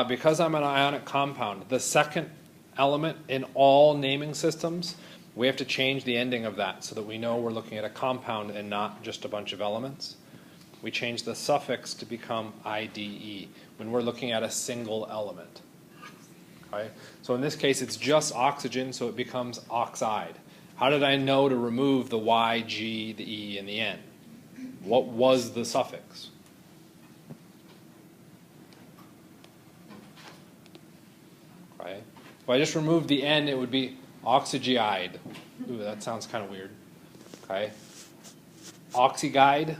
Because I'm an ionic compound, the second element in all naming systems, we have to change the ending of that so that we know we're looking at a compound and not just a bunch of elements. We change the suffix to become IDE when we're looking at a single element. Okay? So in this case, it's just oxygen, so it becomes oxide. How did I know to remove the Y, G, the E, and the N? What was the suffix? Okay. If I just removed the N, it would be oxygeide. Ooh, that sounds kind of weird. Okay. Oxyguide.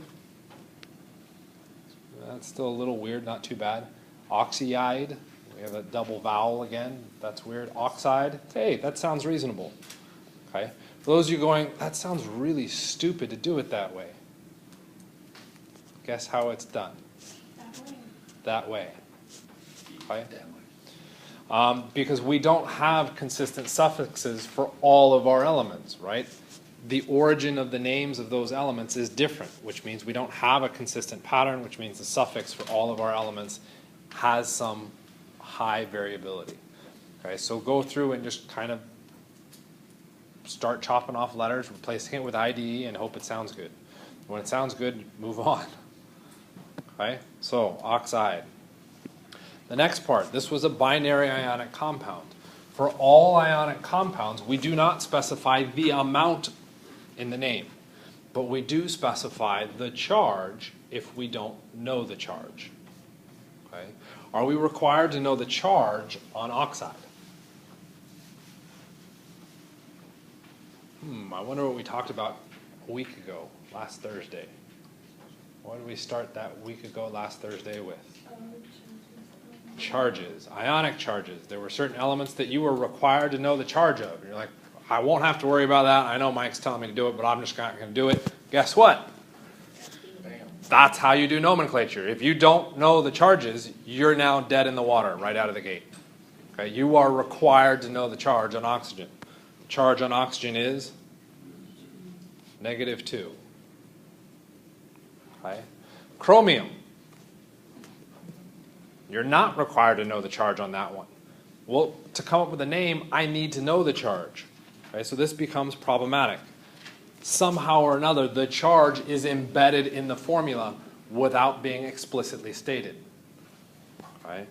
That's still a little weird, not too bad. Oxyide. We have a double vowel again. That's weird. Oxide. Hey, that sounds reasonable. Okay. For those of you going, that sounds really stupid to do it that way. Guess how it's done? That way. Okay. Because we don't have consistent suffixes for all of our elements, right? The origin of the names of those elements is different, which means we don't have a consistent pattern, which means the suffix for all of our elements has some high variability. Okay, so go through and just kind of start chopping off letters, replacing it with IDE, and hope it sounds good. When it sounds good, move on. Okay, so oxide. The next part, this was a binary ionic compound. For all ionic compounds, we do not specify the amount in the name, but we do specify the charge if we don't know the charge. Okay? Are we required to know the charge on oxide? I wonder what we talked about a week ago, last Thursday. What did we start that week ago, last Thursday with? Charges, ionic charges. There were certain elements that you were required to know the charge of. You're like, I won't have to worry about that. I know Mike's telling me to do it, but I'm just not going to do it. Guess what? That's how you do nomenclature. If you don't know the charges, you're now dead in the water right out of the gate. Okay? You are required to know the charge on oxygen. The charge on oxygen is -2. Okay? Chromium. You're not required to know the charge on that one. Well, to come up with a name, I need to know the charge. Okay, so this becomes problematic. Somehow or another, the charge is embedded in the formula without being explicitly stated. Okay?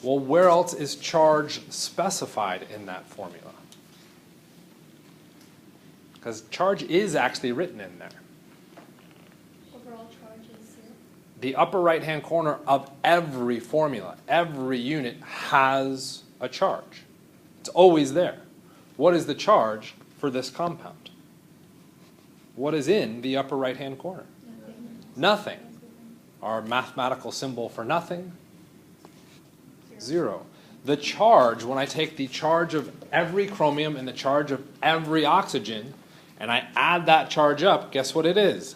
Well, where else is charge specified in that formula? Because charge is actually written in there. Overall charge is 0. The upper right-hand corner of every formula, every unit has a charge. It's always there. What is the charge for this compound? What is in the upper right-hand corner? Nothing. Our mathematical symbol for nothing? 0. The charge, when I take the charge of every chromium and the charge of every oxygen, and I add that charge up, guess what it is?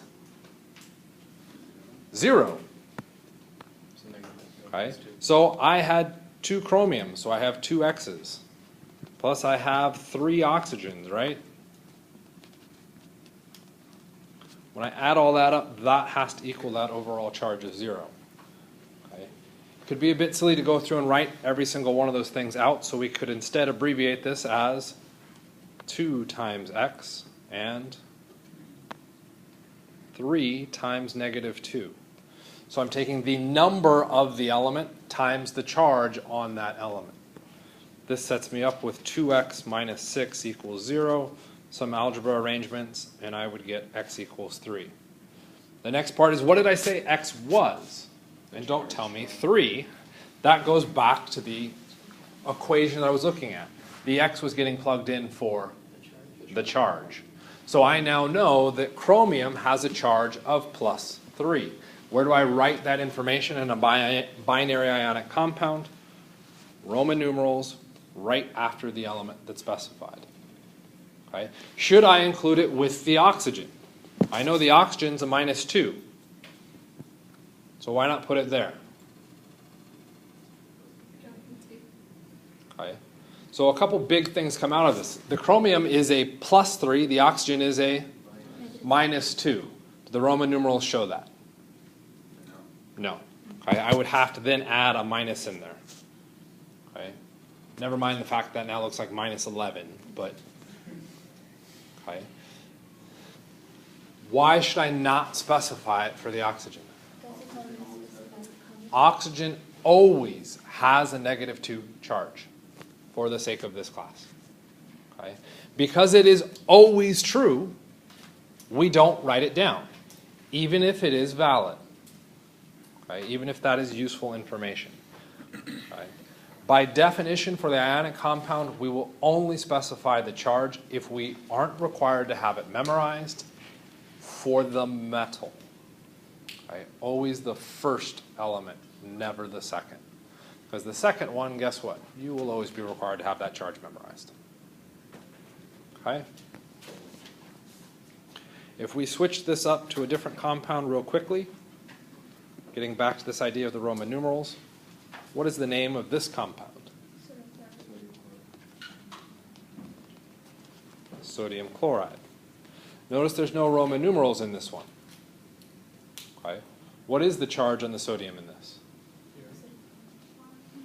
0. Okay. So I had 2 chromiums, so I have 2 X's. Plus I have 3 oxygens, right? When I add all that up, that has to equal that overall charge of 0. Okay. It could be a bit silly to go through and write every single one of those things out, so we could instead abbreviate this as 2 times X and 3 times -2. So I'm taking the number of the element times the charge on that element. This sets me up with 2x minus 6 equals 0, some algebra arrangements, and I would get x equals 3. The next part is, what did I say x was? And don't tell me 3. That goes back to the equation that I was looking at. The x was getting plugged in for the charge. So I now know that chromium has a charge of +3. Where do I write that information in a binary ionic compound? Roman numerals right after the element that's specified. Okay. Should I include it with the oxygen? I know the oxygen's a -2. So why not put it there? Okay. So a couple big things come out of this. The chromium is a +3, the oxygen is a -2. Do the Roman numerals show that? No. Okay, I would have to then add a minus in there. Okay, never mind the fact that now looks like minus 11, but okay. Why should I not specify it for the oxygen? Oxygen always has a -2 charge for the sake of this class. Okay? Because it is always true, we don't write it down, even if it is valid. Okay? Even if that is useful information. Okay? By definition, for the ionic compound, we will only specify the charge if we aren't required to have it memorized for the metal. Okay? Always the first element, never the second. Because the second one, guess what? You will always be required to have that charge memorized. Okay? If we switch this up to a different compound real quickly, getting back to this idea of the Roman numerals, what is the name of this compound? Sodium chloride. Notice there's no Roman numerals in this one. Okay? What is the charge on the sodium in this?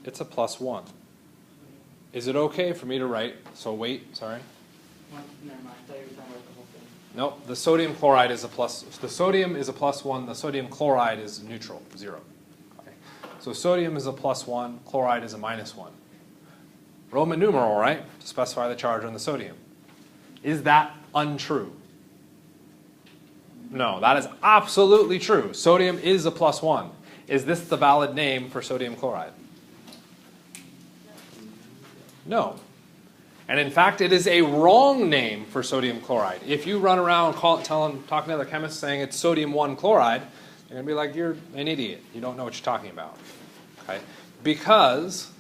It's a +1. Is it okay for me to write, so wait, sorry? Never mind, I thought you were talking about the whole thing. Nope, the sodium chloride is a plus, the sodium is a +1, the sodium chloride is neutral, 0. Okay. So sodium is a +1, chloride is a -1. Roman numeral, right, to specify the charge on the sodium. Is that untrue? No, that is absolutely true. Sodium is a +1. Is this the valid name for sodium chloride? No. And in fact, it is a wrong name for sodium chloride. If you run around talking to other chemists saying it's sodium 1 chloride, they're going to be like, you're an idiot. You don't know what you're talking about. Okay? Because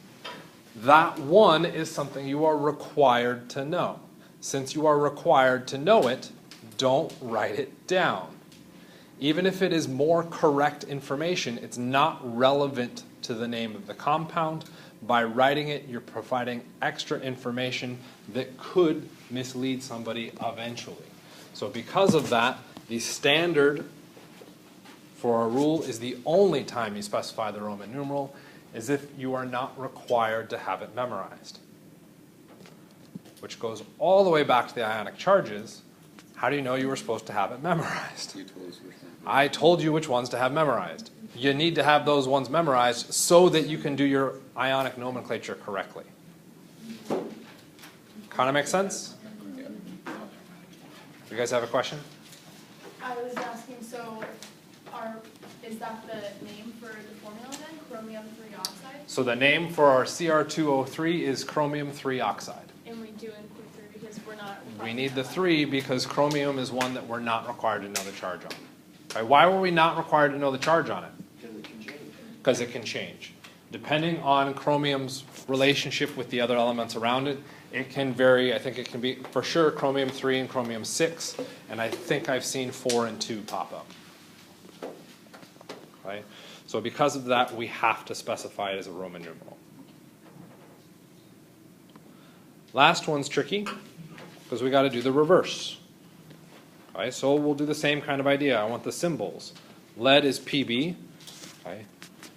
that 1 is something you are required to know. Since you are required to know it, don't write it down. Even if it is more correct information, it's not relevant to the name of the compound. By writing it, you're providing extra information that could mislead somebody eventually. So because of that, the standard for a rule is the only time you specify the Roman numeral is if you are not required to have it memorized. Which goes all the way back to the ionic charges. How do you know you were supposed to have it memorized? I told you which ones to have memorized. You need to have those ones memorized so that you can do your ionic nomenclature correctly. Kind of make sense? You guys have a question? I was asking, so is that the name for the formula then? Chromium 3 oxide? So the name for our CR203 is chromium 3 oxide. And we do include 3 because we're not... We need the 3 because chromium is one that we're not required to know the charge on. Okay, why were we not required to know the charge on it? Because it can change. Depending on chromium's relationship with the other elements around it, it can vary. I think it can be, for sure, chromium 3 and chromium 6, and I think I've seen 4 and 2 pop up. Right? So because of that, we have to specify it as a Roman numeral. Last one's tricky, because we got to do the reverse. Okay, so we'll do the same kind of idea. I want the symbols. Lead is Pb. Okay.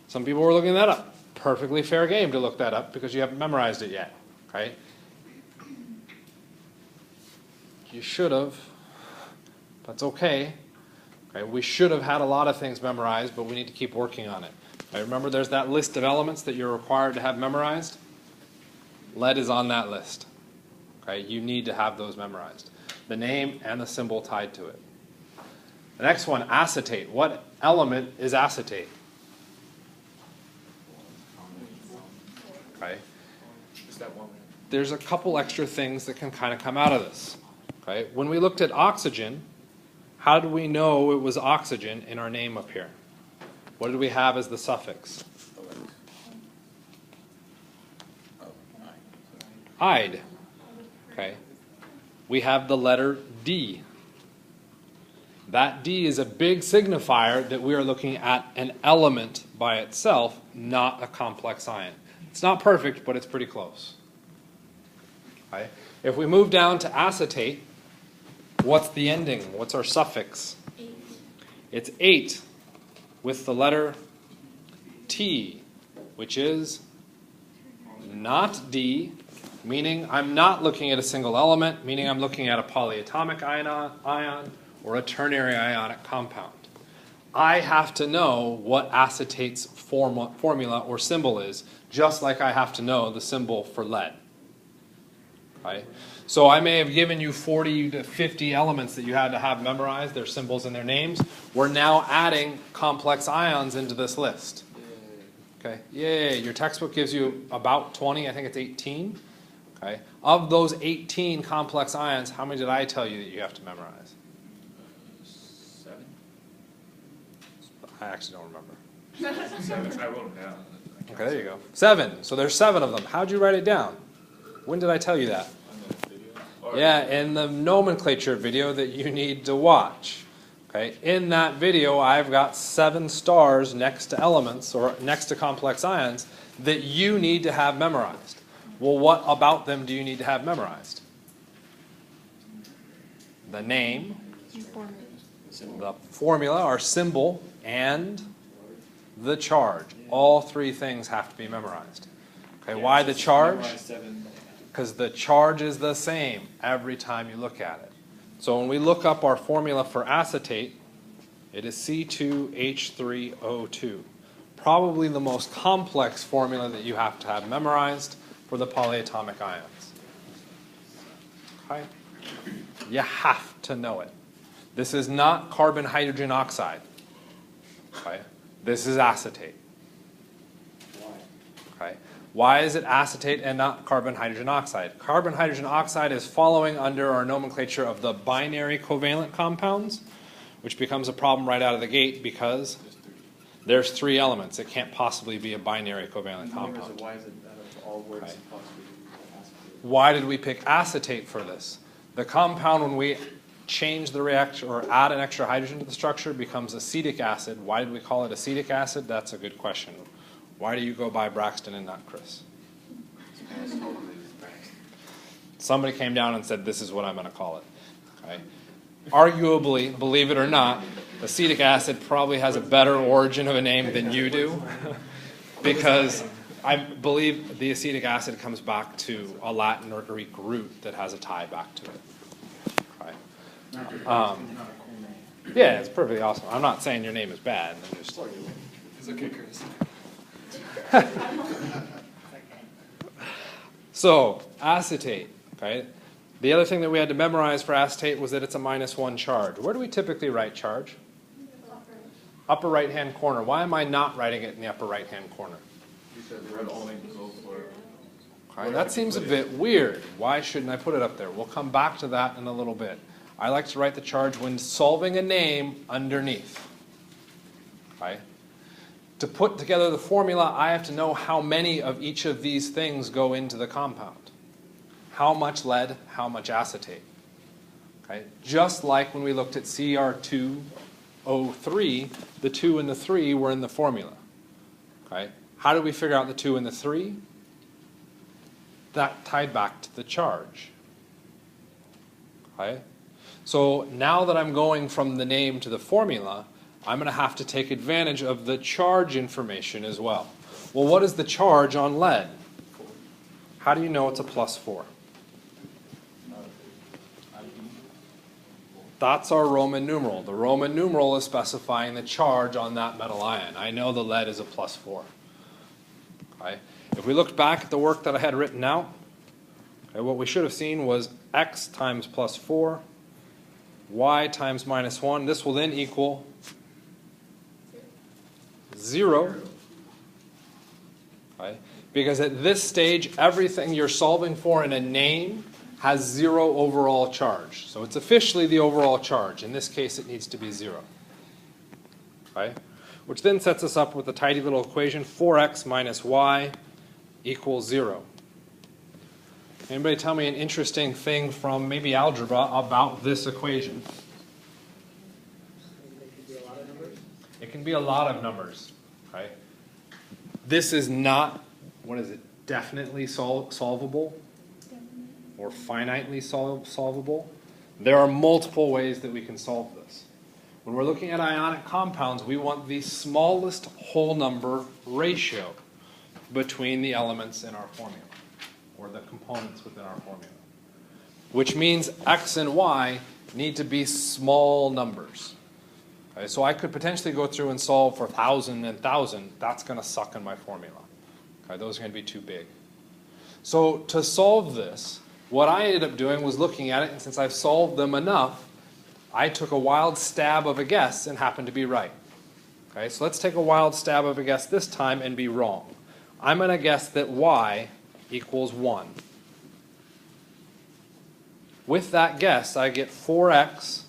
Some people were looking that up. Perfectly fair game to look that up because you haven't memorized it yet. Okay. You should have. That's okay. Okay. We should have had a lot of things memorized, but we need to keep working on it. Okay, remember, there's that list of elements that you're required to have memorized. Lead is on that list. Okay. You need to have those memorized. The name and the symbol tied to it. The next one, acetate. What element is acetate? Okay. There's a couple extra things that can kind of come out of this. Okay. When we looked at oxygen, how do we know it was oxygen in our name up here? What did we have as the suffix? Ide. Okay. We have the letter D. That D is a big signifier that we are looking at an element by itself, not a complex ion. It's not perfect, but it's pretty close. Okay. If we move down to acetate, what's the ending? What's our suffix? 8. It's 8 with the letter T, which is not D, meaning I'm not looking at a single element, meaning I'm looking at a polyatomic ion or a ternary ionic compound. I have to know what acetate's formula or symbol is, just like I have to know the symbol for lead. Right? So I may have given you 40 to 50 elements that you had to have memorized, their symbols and their names. We're now adding complex ions into this list. Okay, yay, your textbook gives you about 20, I think it's 18. Okay, of those 18 complex ions, how many did I tell you that you have to memorize? 7. I actually don't remember. 7. I wrote them down. Okay, there you go. 7. So there's 7 of them. How'd you write it down? When did I tell you that? On the video. Yeah, in the nomenclature video that you need to watch. Okay, in that video, I've got 7 stars next to elements or next to complex ions that you need to have memorized. Well, what about them do you need to have memorized? The name, the formula or symbol, and the charge. All 3 things have to be memorized. Okay, why the charge? Because the charge is the same every time you look at it. So when we look up our formula for acetate, it is C2H3O2. Probably the most complex formula that you have to have memorized for the polyatomic ions. Okay? You have to know it. This is not carbon hydrogen oxide. Okay? This is acetate. Okay? Why is it acetate and not carbon hydrogen oxide? Carbon hydrogen oxide is following under our nomenclature of the binary covalent compounds, which becomes a problem right out of the gate because there's 3 elements. It can't possibly be a binary covalent compound. Why is it out of all words possible? Why did we pick acetate for this? The compound, when we change the reaction or add an extra hydrogen to the structure, becomes acetic acid. Why did we call it acetic acid? That's a good question. Why do you go by Braxton and not Chris? Somebody came down and said, this is what I'm going to call it. Okay. Arguably, believe it or not, acetic acid probably has a better origin of a name than you do, because I believe the acetic acid comes back to a Latin or Greek root that has a tie back to it. Okay. Yeah, it's perfectly awesome. I'm not saying your name is bad. I'm just... It's okay, Chris. So, acetate, okay? The other thing that we had to memorize for acetate was that it's a -1 charge. Where do we typically write charge? Upper right-hand corner. Why am I not writing it in the upper right-hand corner? You said red only go for... Okay, that seems a bit weird. Why shouldn't I put it up there? We'll come back to that in a little bit. I like to write the charge when solving a name underneath. Okay? To put together the formula, I have to know how many of each of these things go into the compound. How much lead, how much acetate. Okay? Just like when we looked at Cr2O3, the 2 and the 3 were in the formula. Okay? How did we figure out the 2 and the 3? That tied back to the charge. Okay? So now that I'm going from the name to the formula, I'm going to have to take advantage of the charge information as well. Well, what is the charge on lead? How do you know it's a +4? That's our Roman numeral. The Roman numeral is specifying the charge on that metal ion. I know the lead is a +4. Okay? If we looked back at the work that I had written out, okay, what we should have seen was x times +4, y times -1. This will then equal 0. Okay? Because at this stage, everything you're solving for in a name has 0 overall charge. So it's officially the overall charge. In this case, it needs to be 0. Okay? Which then sets us up with a tidy little equation, 4x minus y equals 0. Anybody tell me an interesting thing from maybe algebra about this equation? It can be a lot of numbers. Okay? This is not, what is it, definitely solvable or finitely solvable. There are multiple ways that we can solve this. When we're looking at ionic compounds, we want the smallest whole number ratio between the elements in our formula, or the components within our formula. Which means x and y need to be small numbers. Okay, so I could potentially go through and solve for 1,000 and 1,000. That's going to suck in my formula. Okay, those are going to be too big. So to solve this, what I ended up doing was looking at it, and since I've solved them enough, I took a wild stab of a guess and happened to be right. Okay, so let's take a wild stab of a guess this time and be wrong. I'm going to guess that y equals 1. With that guess, I get 4x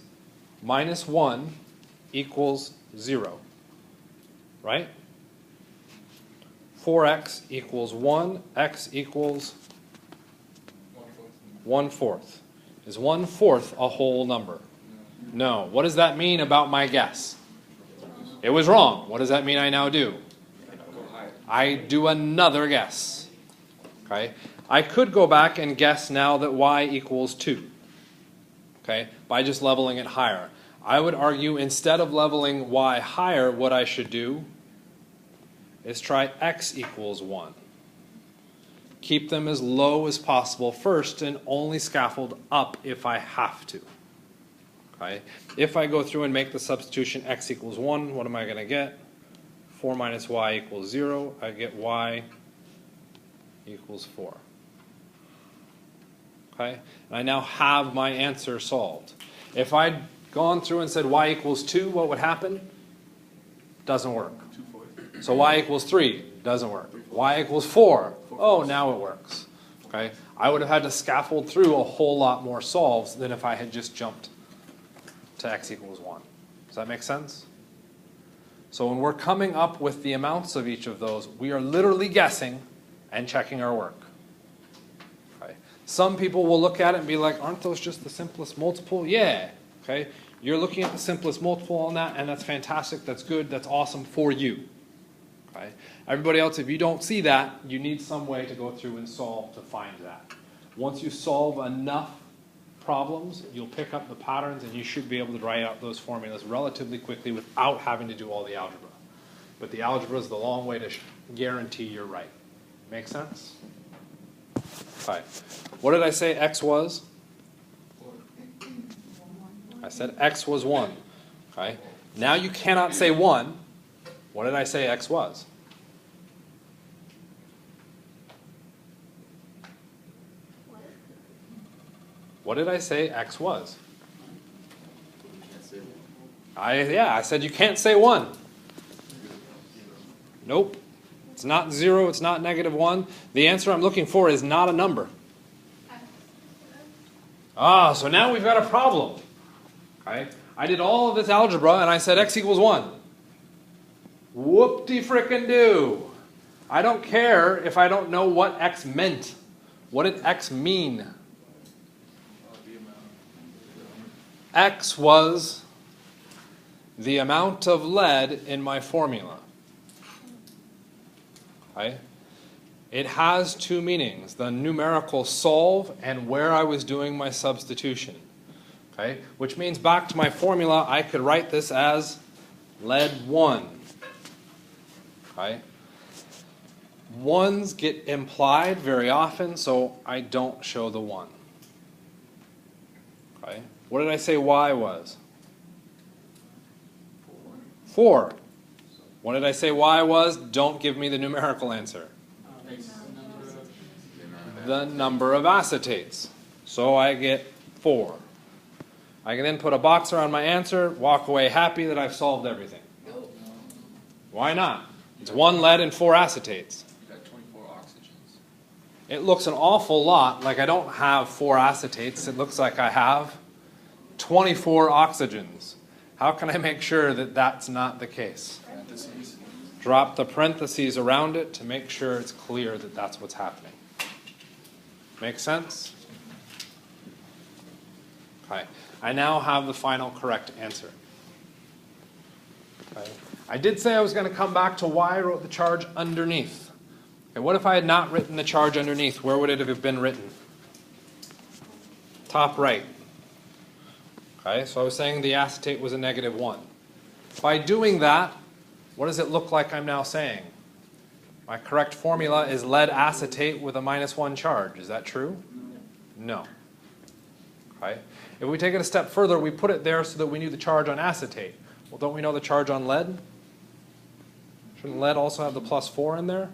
minus 1 equals 0. Right? 4x equals 1, x equals 1/4. Is 1/4 a whole number? No. What does that mean about my guess? It was wrong. What does that mean I now do? I do another guess. Okay? I could go back and guess now that y equals 2. Okay? By just leveling it higher. I would argue instead of leveling y higher, what I should do is try x equals 1. Keep them as low as possible first and only scaffold up if I have to. Okay? If I go through and make the substitution x equals 1, what am I going to get? 4 minus y equals 0. I get y equals 4. Okay? And I now have my answer solved. If I'd gone through and said y equals 2, what would happen? Doesn't work. So y equals 3, doesn't work. Y equals 4, oh, now it works. Okay? I would have had to scaffold through a whole lot more solves than if I had just jumped to x equals 1. Does that make sense? So when we're coming up with the amounts of each of those, we are literally guessing and checking our work. Okay? Some people will look at it and be like, aren't those just the simplest multiple? Yeah. Okay? You're looking at the simplest multiple on that, and that's fantastic, that's good, that's awesome for you. Okay? Everybody else, if you don't see that, you need some way to go through and solve to find that. Once you solve enough problems, you'll pick up the patterns and you should be able to write out those formulas relatively quickly without having to do all the algebra. But the algebra is the long way to guarantee you're right. Make sense? Okay. What did I say x was? I said x was 1. Okay. Now you cannot say 1. What did I say x was? What did I say x was? I said you can't say 1. Nope. It's not 0, it's not -1. The answer I'm looking for is not a number. Ah, so now we've got a problem. Okay? I did all of this algebra and I said x equals 1. Whoop-de-frickin-do. I don't care if I don't know what x meant. What did x mean? X was the amount of lead in my formula. Okay? It has two meanings, the numerical solve and where I was doing my substitution. Okay? Which means back to my formula, I could write this as lead 1. Okay? Ones get implied very often, so I don't show the 1. Okay? What did I say y was? 4. What did I say y was? Don't give me the numerical answer. The number of acetates. So I get 4. I can then put a box around my answer, walk away happy that I've solved everything. Why not? It's 1 lead and 4 acetates. You got 24 oxygens. It looks an awful lot like I don't have 4 acetates. It looks like I have 24 oxygens. How can I make sure that that's not the case? Parentheses. Drop the parentheses around it to make sure it's clear that that's what's happening. Make sense? Okay. I now have the final correct answer. Okay. I did say I was going to come back to why I wrote the charge underneath. Okay, what if I had not written the charge underneath? Where would it have been written? Top right. Okay, so I was saying the acetate was a -1. By doing that, what does it look like I'm now saying? My correct formula is lead acetate with a -1 charge. Is that true? No. Okay. If we take it a step further, we put it there so that we knew the charge on acetate. Well, don't we know the charge on lead? Shouldn't lead also have the +4 in there?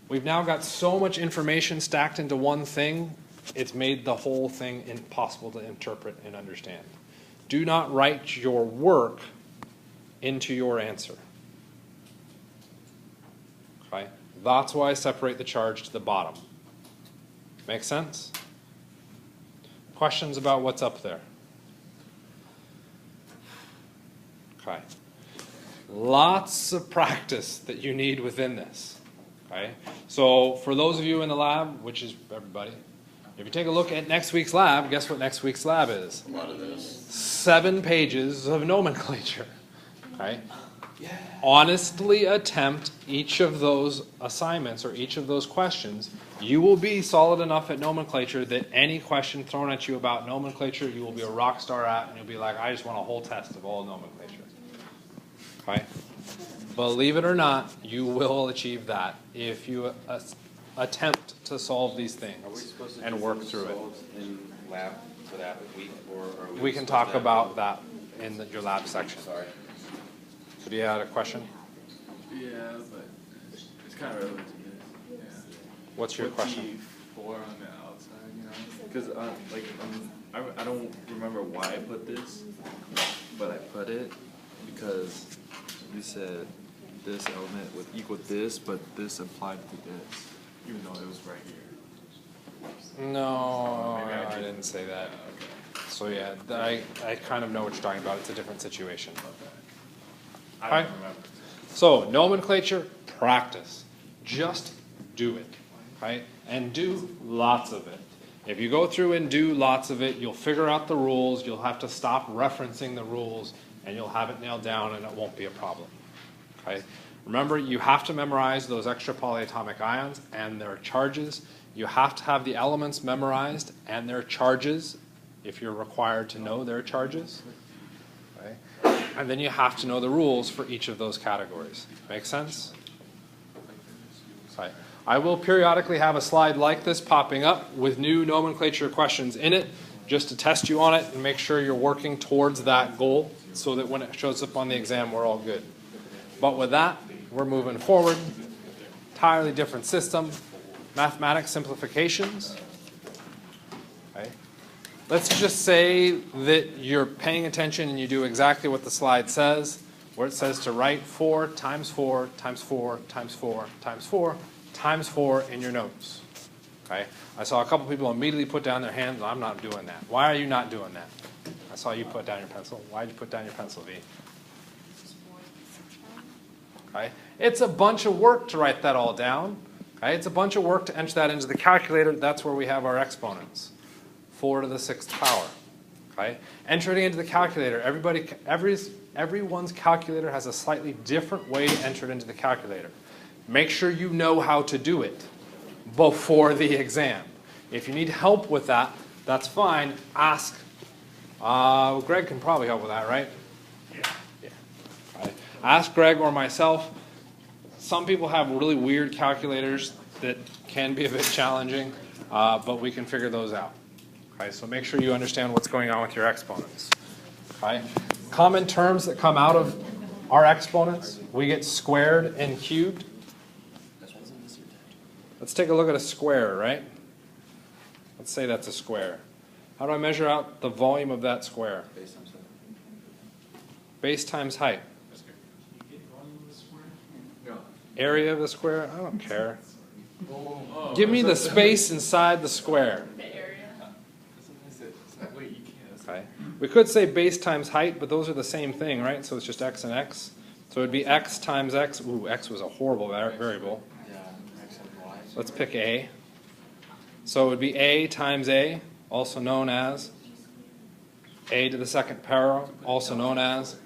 We've now got so much information stacked into one thing, it's made the whole thing impossible to interpret and understand. Do not write your work into your answer. Okay? That's why I separate the charge to the bottom. Make sense? Questions about what's up there? Okay. Lots of practice that you need within this. Okay? So for those of you in the lab, which is everybody, if you take a look at next week's lab, guess what next week's lab is? A lot of this. 7 pages of nomenclature. Okay? Honestly attempt each of those assignments or each of those questions. You will be solid enough at nomenclature that any question thrown at you about nomenclature, you will be a rock star at, and you'll be like, I just want a whole test of all nomenclature. Okay? Believe it or not, you will achieve that if you attempt to solve these Are we things supposed to and do work some through it. solves in lab for that week, or are We can supposed talk to have- about that in your lab section. Sorry. So do you have a question? Yeah, but it's kind of relevant to this. Yeah. What's your question? 4 on the outside, you know? Because I don't remember why I put this, but I put it because we said this element would equal this, but this applied to this, even though it was right here. No, Maybe I I just- didn't say that. Okay. So yeah, I kind of know what you're talking about. It's a different situation. I Alright. don't remember. So nomenclature, practice. Just do it, right? And do lots of it. If you go through and do lots of it, you'll figure out the rules. You'll have to stop referencing the rules, and you'll have it nailed down, and it won't be a problem. Okay? Remember, you have to memorize those extra polyatomic ions and their charges. You have to have the elements memorized and their charges, if you're required to know their charges. Okay? And then you have to know the rules for each of those categories. Make sense? Okay. I will periodically have a slide like this popping up with new nomenclature questions in it, just to test you on it and make sure you're working towards that goal so that when it shows up on the exam, we're all good. But with that, we're moving forward. Entirely different system. Mathematics simplifications. Okay. Let's just say that you're paying attention and you do exactly what the slide says, where it says to write 4 times 4 times 4 times 4 times 4 times 4 in your notes. Okay? I saw a couple people immediately put down their hands. I'm not doing that. Why are you not doing that? I saw you put down your pencil. Why did you put down your pencil, V? Okay? It's a bunch of work to write that all down. Okay? It's a bunch of work to enter that into the calculator. That's where we have our exponents. 4 to the 6th power. Okay? Entering it into the calculator. Everyone's calculator has a slightly different way to enter it into the calculator. Make sure you know how to do it before the exam. If you need help with that, that's fine. Ask. Greg can probably help with that, right? Yeah. Right. Ask Greg or myself. Some people have really weird calculators that can be a bit challenging, but we can figure those out. Okay, so make sure you understand what's going on with your exponents. Okay? Common terms that come out of our exponents, we get squared and cubed. Let's take a look at a square, right? Let's say that's a square. How do I measure out the volume of that square? Base times height. Area of the square? I don't care. Give me the space inside the square. The area. Okay. We could say base times height, but those are the same thing, right? So it's just x and x. So it would be x times x. Ooh, x was a horrible variable. Let's pick a. So it would be a times a, also known as a to the 2nd power, also known as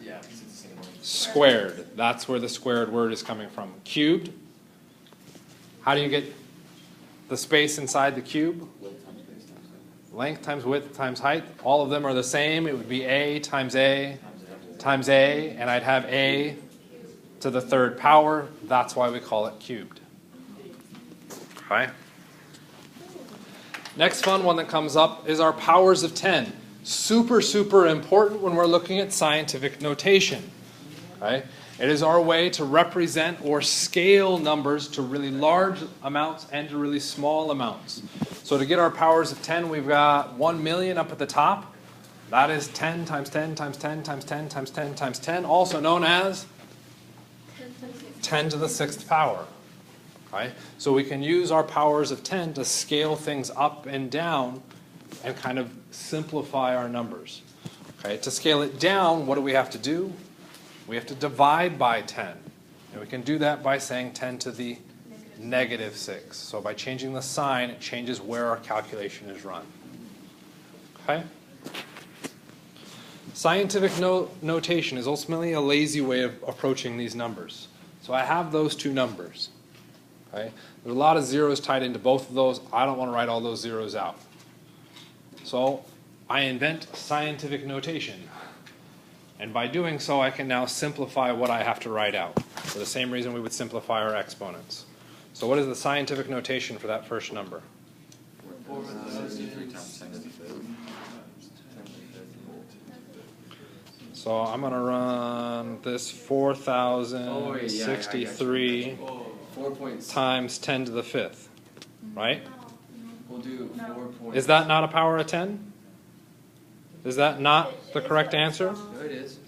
squared. That's where the squared word is coming from. Cubed. How do you get the space inside the cube? Length times width times height. All of them are the same. It would be a times times a, and I'd have a to the third power. That's why we call it cubed. Okay? Next fun one that comes up is our powers of 10. Super, super important when we're looking at scientific notation. Okay? It is our way to represent or scale numbers to really large amounts and to really small amounts. So to get our powers of 10, we've got 1 million up at the top. That is 10 times 10 times 10 times 10 times 10 times 10, also known as 10 to the 6th power. Okay? So we can use our powers of 10 to scale things up and down and kind of simplify our numbers. Okay? To scale it down, what do we have to do? We have to divide by 10. And we can do that by saying 10 to the negative 6. So by changing the sign, it changes where our calculation is run. Okay? Scientific notation is ultimately a lazy way of approaching these numbers. So I have those two numbers. Okay? There's a lot of zeros tied into both of those. I don't want to write all those zeros out. So I invent scientific notation. And by doing so, I can now simplify what I have to write out, for the same reason we would simplify our exponents. So what is the scientific notation for that first number? 63 times 10 to the 5th. So I'm going to run this 4,063 times 10 to the 5th, right? We'll do 4 points. Is that not a power of 10? Is that not the correct answer? No, it is.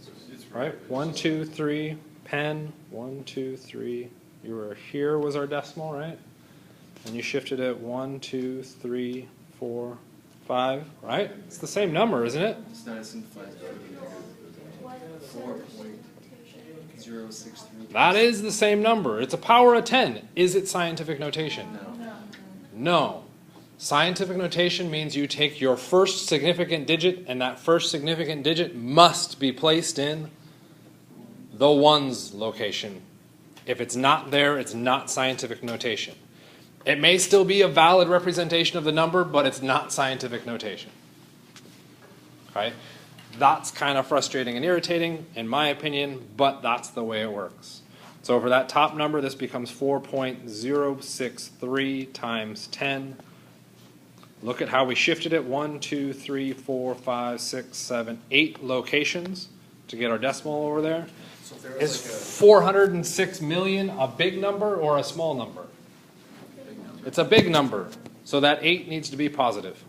Right? 1, 2, 3, pen. 1, 2, 3. You were here was our decimal, right? And you shifted it 1, 2, 3, 4, 5, right? It's the same number, isn't it? It's not as simplified as 4.063. That is the same number. It's a power of 10. Is it scientific notation? No. No. Scientific notation means you take your first significant digit, and that first significant digit must be placed in the ones location. If it's not there, it's not scientific notation. It may still be a valid representation of the number, but it's not scientific notation. Okay? That's kind of frustrating and irritating, in my opinion, but that's the way it works. So for that top number, this becomes 4.063 times 10. Look at how we shifted it. 1, 2, 3, 4, 5, 6, 7, 8 locations to get our decimal over there. So if there Is was 406 million a big number or a small number? It's a big number. So that 8 needs to be positive.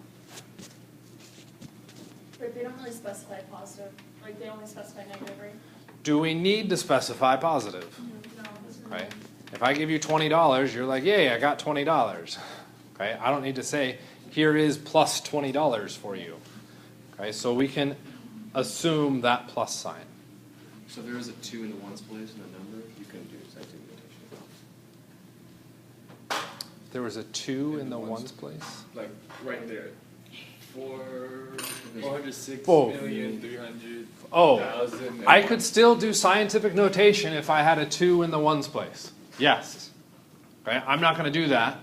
But they don't really specify positive, like they only specify negative, right? Do we need to specify positive? No. Right? If I give you $20, you're like, yay, I got $20. Okay? I don't need to say, here is plus $20 for you. Okay? So we can assume that plus sign. So if there was a 2 in the ones place in a number, you couldn't do scientific notation. There was a 2 in the ones place? Like right there. 406 Oh. million 300. Oh, 1,000. I could still do scientific notation if I had a 2 in the ones place. Yes. Okay? I'm not going to do that,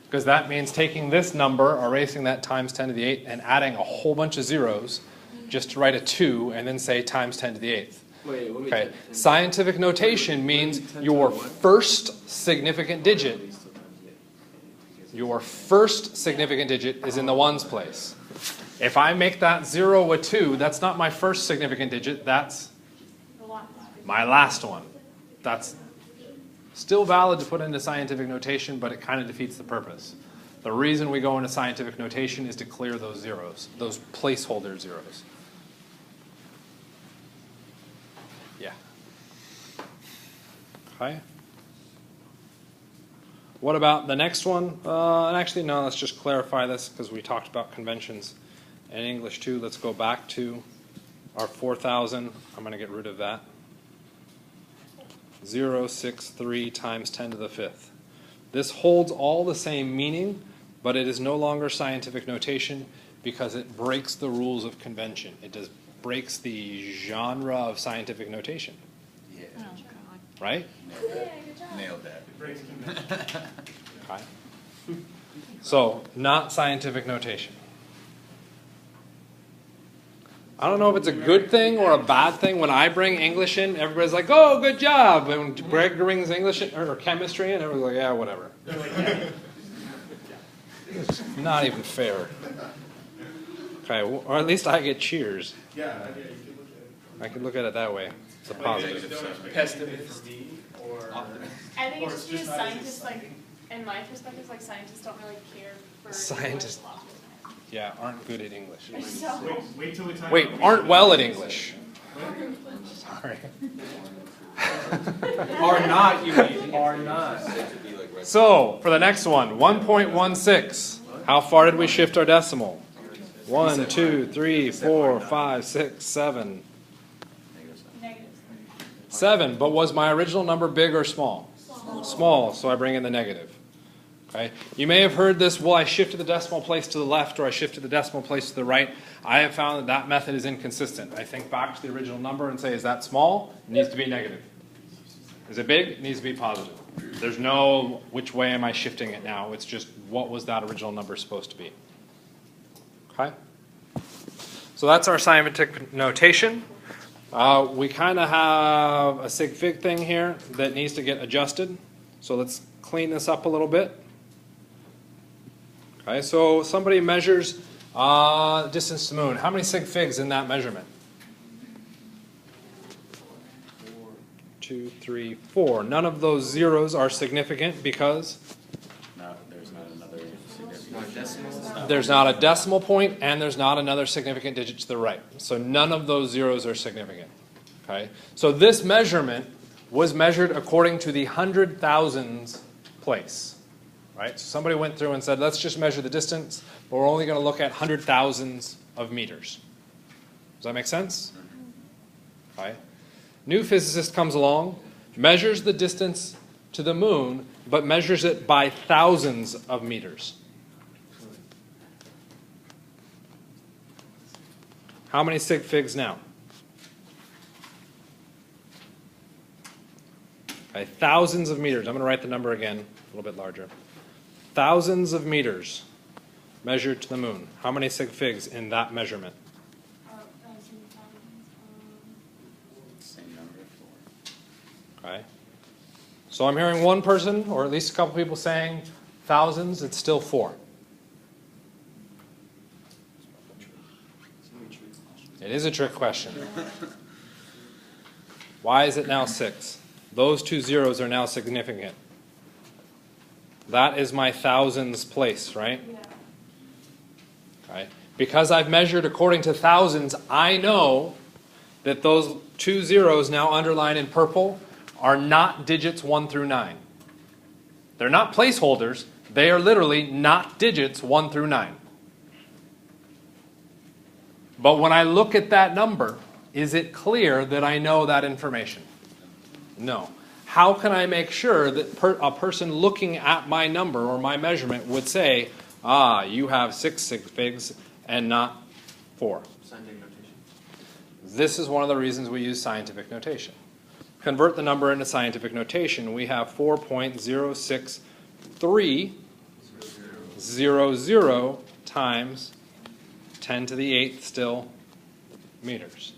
because that means taking this number, erasing that times 10 to the 8th, and adding a whole bunch of zeros just to write a 2 and then say times 10 to the 8th. Wait, let me Okay? check. Scientific notation means your first significant digit, is in the ones place. If I make that 0 a 2, that's not my first significant digit, that's my last one. That's still valid to put into scientific notation, but it kind of defeats the purpose. The reason we go into scientific notation is to clear those zeros, those placeholder zeros. Yeah. Okay. What about the next one? And actually, no, let's just clarify this because we talked about conventions in English too. Let's go back to our 4,000. I'm going to get rid of that. 063 times 10 to the 5th. This holds all the same meaning, but it is no longer scientific notation because it breaks the rules of convention. It breaks the genre of scientific notation. Yeah. Right? Nailed that. Okay. So, not scientific notation. I don't know if it's a good thing or a bad thing. When I bring English in, everybody's like, "Oh, good job." And when Greg brings English in, or chemistry in, everyone's like, "Yeah, whatever." They're like, yeah. It's not even fair. Okay, or at least I get cheers. Yeah, you can look at it. I can look at it that way. It's a positive. Pessimistic or I think Or it's it's just because just not scientists, like, in my perspective, like, scientists don't really care for. Scientists. English. Yeah, aren't good at English. So, wait till we talk Wait, about aren't well at English. Sorry. Are not, you mean, are not. So, for the next one, 1.16. How far did we shift our decimal? 1, 2, 3, 4, 5, 6, 7. negative. 7, but was my original number big or small? Small, so I bring in the negative. Okay. You may have heard this, well, I shifted the decimal place to the left or I shifted the decimal place to the right. I have found that that method is inconsistent. I think back to the original number and say, is that small? It needs to be negative. Is it big? It needs to be positive. There's no which way am I shifting it now. It's just what was that original number supposed to be. Okay? So that's our scientific notation. We kind of have a sig fig thing here that needs to get adjusted. So let's clean this up a little bit. Okay, so somebody measures distance to the moon. How many sig figs in that measurement? 2, 3, 4. None of those zeros are significant because No, there's not another significant. there's not a decimal point and there's not another significant digit to the right. So none of those zeros are significant. Okay? So this measurement was measured according to the 100,000s place. Right? So somebody went through and said, let's just measure the distance, but we're only going to look at 100,000s of meters. Does that make sense? Okay. New physicist comes along, measures the distance to the moon, but measures it by thousands of meters. How many sig figs now? Okay, thousands of meters. I'm going to write the number again, a little bit larger. Thousands of meters measured to the moon. How many sig figs in that measurement? Same number, 4. Okay. So I'm hearing one person, or at least a couple people saying thousands, it's still 4. It is a trick question. Why is it now 6? Those two zeros are now significant. That is my thousands place, right? Yeah. Okay. Because I've measured according to thousands, I know that those two zeros now underlined in purple are not digits 1 through 9. They're not placeholders. They are literally not digits 1 through 9. But when I look at that number, is it clear that I know that information? No. How can I make sure that a person looking at my number or my measurement would say, ah, you have 6 sig figs and not 4? Scientific notation. This is one of the reasons we use scientific notation. Convert the number into scientific notation. We have 4.06300 times 10 to the 8th still meters.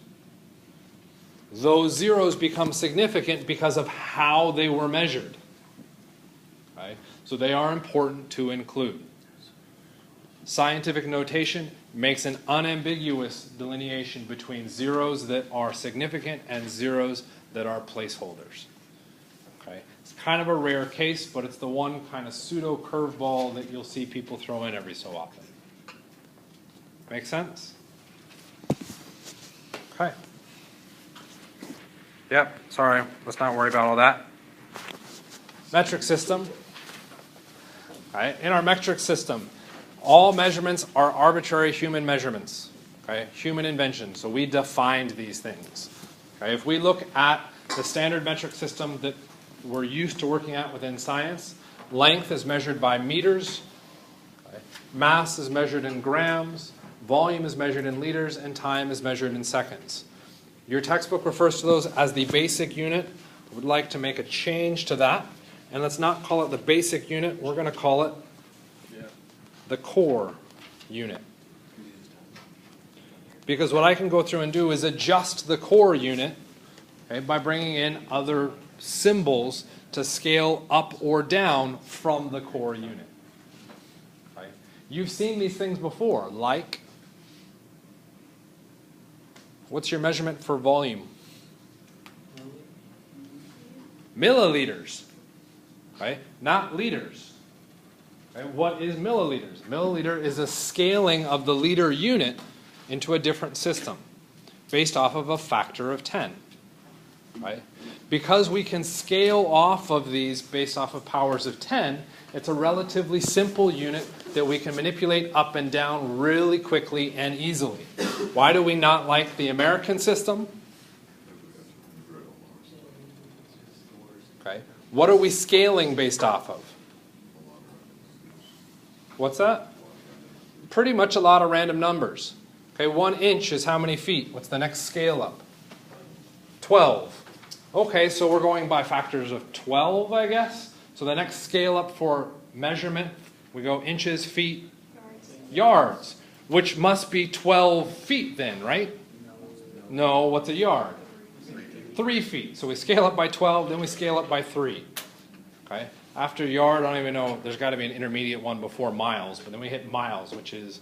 Those zeros become significant because of how they were measured. Right? So they are important to include. Scientific notation makes an unambiguous delineation between zeros that are significant and zeros that are placeholders. Okay? It's kind of a rare case, but it's the one kind of pseudo curveball that you'll see people throw in every so often. Make sense? Okay. Yep, sorry, let's not worry about all that. Metric system. All right, in our metric system, all measurements are arbitrary human measurements, okay? Human invention, so we defined these things. Okay? If we look at the standard metric system that we're used to working at within science, length is measured by meters, okay? Mass is measured in grams, volume is measured in liters, and time is measured in seconds. Your textbook refers to those as the basic unit. I would like to make a change to that. And let's not call it the basic unit. We're going to call it the core unit. Because what I can go through and do is adjust the core unit, okay, by bringing in other symbols to scale up or down from the core unit. Okay. You've seen these things before, like, what's your measurement for volume? Milliliters, right? Not liters. Okay? What is milliliters? Milliliter is a scaling of the liter unit into a different system based off of a factor of 10. Right? Because we can scale off of these based off of powers of 10, it's a relatively simple unit that we can manipulate up and down really quickly and easily. Why do we not like the American system? Okay. What are we scaling based off of? What's that? Pretty much a lot of random numbers. Okay, 1 inch is how many feet? What's the next scale up? 12. Okay, so we're going by factors of 12, I guess. So the next scale up for measurement, we go inches, feet, yards, which must be 12 feet then, right? No, what's a yard? 3 feet. So we scale up by 12, then we scale up by 3. Okay? After yard, I don't even know, there's got to be an intermediate one before miles, but then we hit miles, which is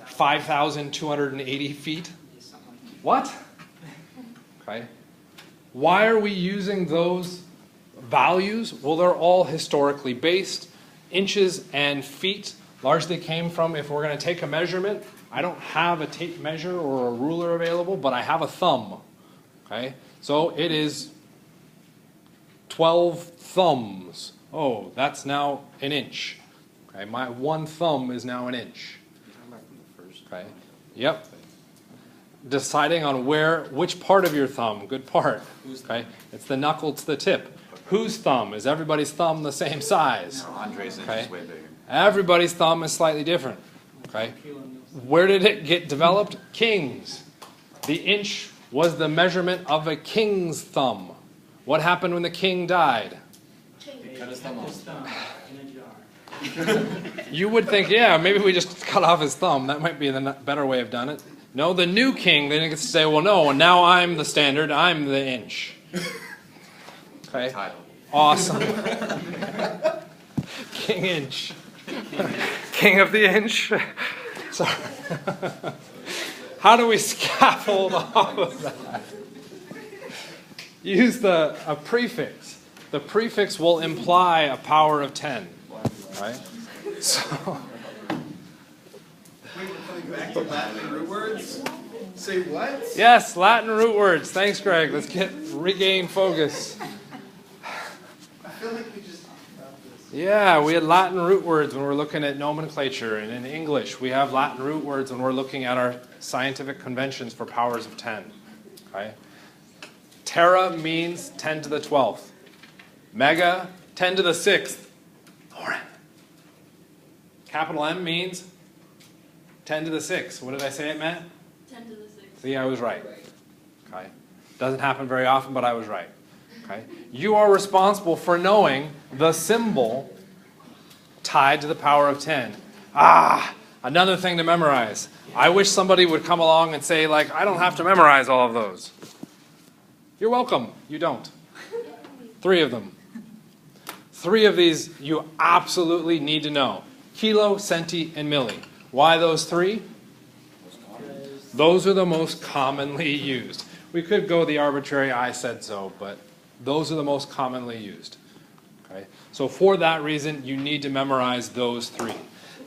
5,280 feet. What? Okay. Why are we using those values? Well, they're all historically based. Inches and feet largely came from, if we're going to take a measurement, I don't have a tape measure or a ruler available, but I have a thumb. Okay? So it is 12 thumbs. Oh, that's now an inch. Okay, my 1 thumb is now an inch. Okay. Yep. Deciding on which part of your thumb, good part. Okay. It's the knuckle to the tip. Whose thumb? Is everybody's thumb the same size? No, Andre's inch Okay. is way bigger. Everybody's thumb is slightly different. Okay. Where did it get developed? Kings. The inch was the measurement of a king's thumb. What happened when the king died? Cut his thumb off. You would think, yeah, maybe we just cut off his thumb. That might be the better way of done it. No, the new king then gets to say, well, no, now I'm the standard. I'm the inch. Okay. Title. Awesome. King Inch. King of the inch. Sorry. How do we scaffold off of that? Use a prefix. The prefix will imply a power of 10. Right? So. Wait, we're coming back to Latin root words? Say what? Yes, Latin root words. Thanks, Greg. Let's regain focus. I feel like we just talked about this. Yeah, we had Latin root words when we're looking at nomenclature, and in English we have Latin root words when we're looking at our scientific conventions for powers of 10. Okay? Tera means 10 to the 12th. Mega, 10 to the 6th. Lauren. Capital M means 10 to the 6th. What did I say it meant? 10 to the 6th. See, I was right. Okay. Doesn't happen very often, but I was right. Okay. You are responsible for knowing the symbol tied to the power of 10. Ah, another thing to memorize. I wish somebody would come along and say, like, I don't have to memorize all of those. You're welcome. You don't. 3 of them. 3 of these you absolutely need to know. Kilo, centi, and milli. Why those 3? Those are the most commonly used. We could go the arbitrary I said so, but those are the most commonly used. Okay? So for that reason, you need to memorize those 3.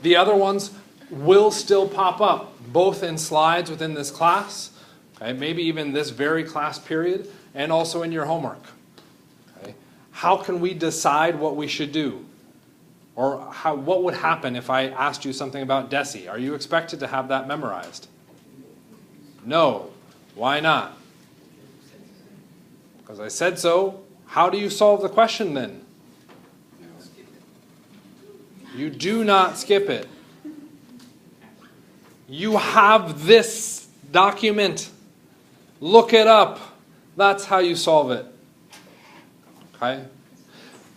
The other ones will still pop up, both in slides within this class, okay? Maybe even this very class period, and also in your homework. Okay? How can we decide what we should do? Or what would happen if I asked you something about deci? Are you expected to have that memorized? No. Why not? Because I said so. How do you solve the question then? You do not skip it. You have this document. Look it up. That's how you solve it. Okay?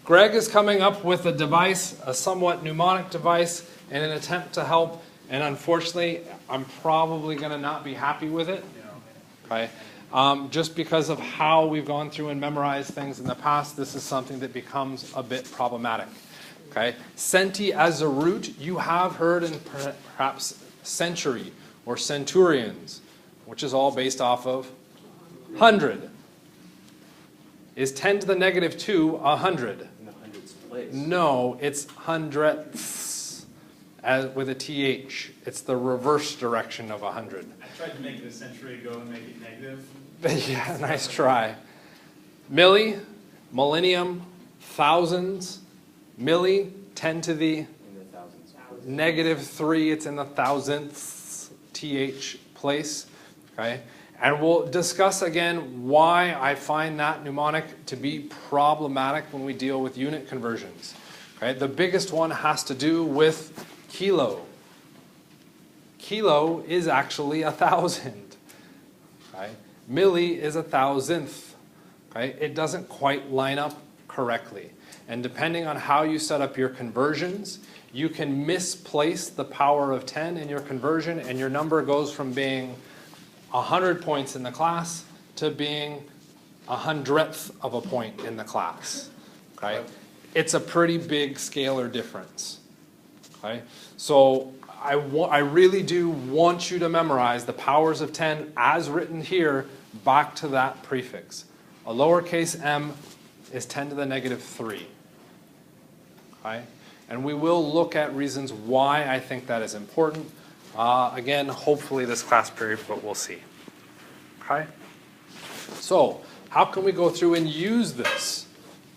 Greg is coming up with a device, a somewhat mnemonic device, in an attempt to help And unfortunately, I'm probably going to not be happy with it. Okay? Just because of how we've gone through and memorized things in the past, this is something that becomes a bit problematic. Okay? Centi as a root, you have heard in perhaps century or centurions, which is all based off of 100. Is 10 to the negative 2 100? In the hundreds place. No, it's hundredths with a TH. It's the reverse direction of 100. I tried to make it a century ago and make it negative. Yeah, nice try. Milli, millennium, thousands, milli, 10 to the In the thousands. negative 3, it's in the thousandths TH place. Okay? And we'll discuss again why I find that mnemonic to be problematic when we deal with unit conversions. Okay? The biggest one has to do with kilo. Kilo is actually 1,000. Okay? Milli is 1,000th. Okay? It doesn't quite line up correctly. And depending on how you set up your conversions, you can misplace the power of 10 in your conversion, and your number goes from being 100 points in the class to being 100th of a point in the class. Okay? It's a pretty big scalar difference. Okay? So I really do want you to memorize the powers of 10 as written here back to that prefix. A lowercase m is 10 to the negative 3. Okay? And we will look at reasons why I think that is important. Again, hopefully this class period, but we'll see. Okay? So, how can we go through and use this?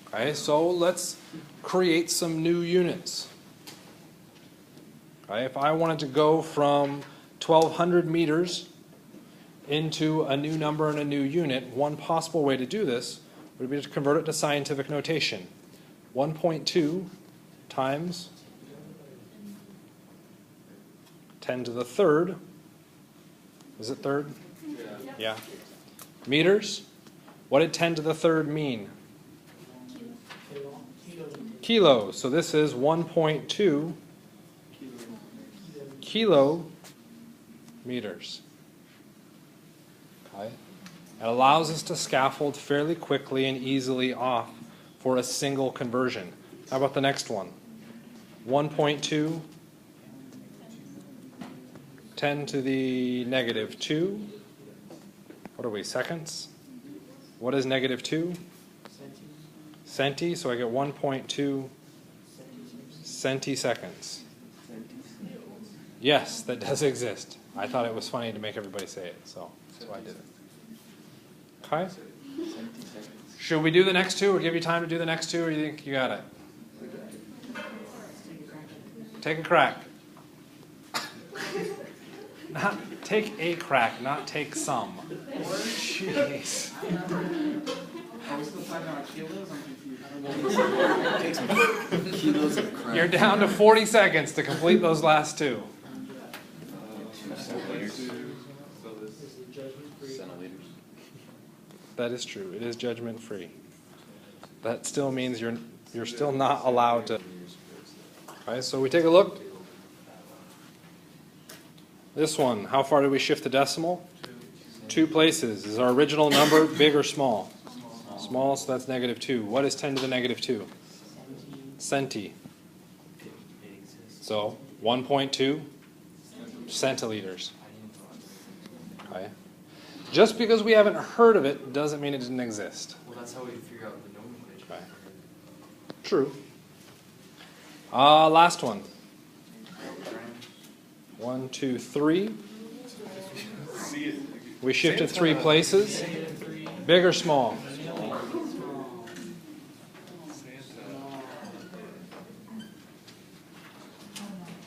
Okay, so let's create some new units. Okay, if I wanted to go from 1,200 meters into a new number and a new unit, one possible way to do this would be to convert it to scientific notation. 1.2 times 10 to the third. Is it third? Yeah. Meters. What did 10 to the third mean? Kilo. So this is 1.2 kilo meters. Okay. It allows us to scaffold fairly quickly and easily off for a single conversion. How about the next one? 1.2 10 to the negative 2. What are we, seconds? What is negative 2? Centi. So I get 1.2 centiseconds. Yes, that does exist. I thought it was funny to make everybody say it, so that's why I did it. Okay? Should we do the next two, or give you time to do the next two, or you think you got it? Take a crack. Not take a crack, not take some. Jeez. Are we still talking about kilos? I'm confused. Kilos of crap. You're down to 40 seconds to complete those last two. That is true. It is judgment free. That still means you're still not allowed to. Okay, so we take a look. This one, how far did we shift the decimal? 2 places. Is our original number big or small? Small, so that's negative 2. What is 10 to the negative 2? Centi. So 1.2 centiliters. Okay. Just because we haven't heard of it doesn't mean it didn't exist. Well, that's how we figure out the nomenclature. Okay. True. Last one. 1, 2, 3. We shifted 3 places. Big or small?